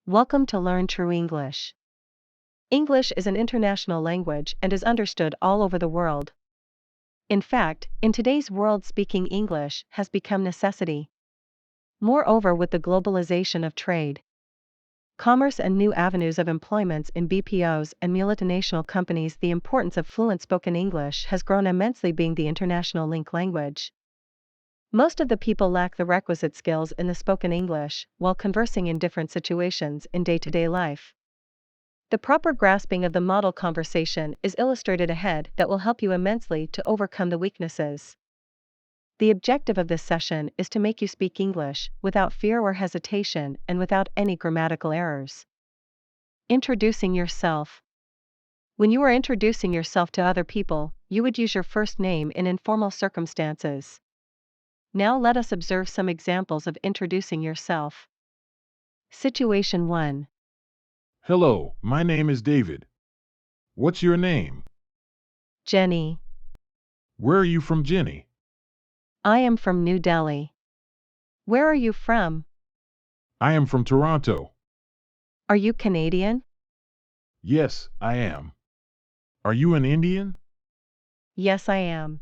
Welcome to Learn True English. English is an international language and is understood all over the world. In fact, in today's world, speaking English has become necessity. Moreover, with the globalization of trade, commerce and new avenues of employments in BPOs and multinational companies, the importance of fluent spoken English has grown immensely, being the international link language. Most of the people lack the requisite skills in the spoken English while conversing in different situations in day-to-day life. The proper grasping of the model conversation is illustrated ahead that will help you immensely to overcome the weaknesses. The objective of this session is to make you speak English without fear or hesitation and without any grammatical errors. Introducing yourself. When you are introducing yourself to other people, you would use your first name in informal circumstances. Now let us observe some examples of introducing yourself. Situation 1. Hello, my name is David. What's your name? Jenny. Where are you from, Jenny? I am from New Delhi. Where are you from? I am from Toronto. Are you Canadian? Yes, I am. Are you an Indian? Yes, I am.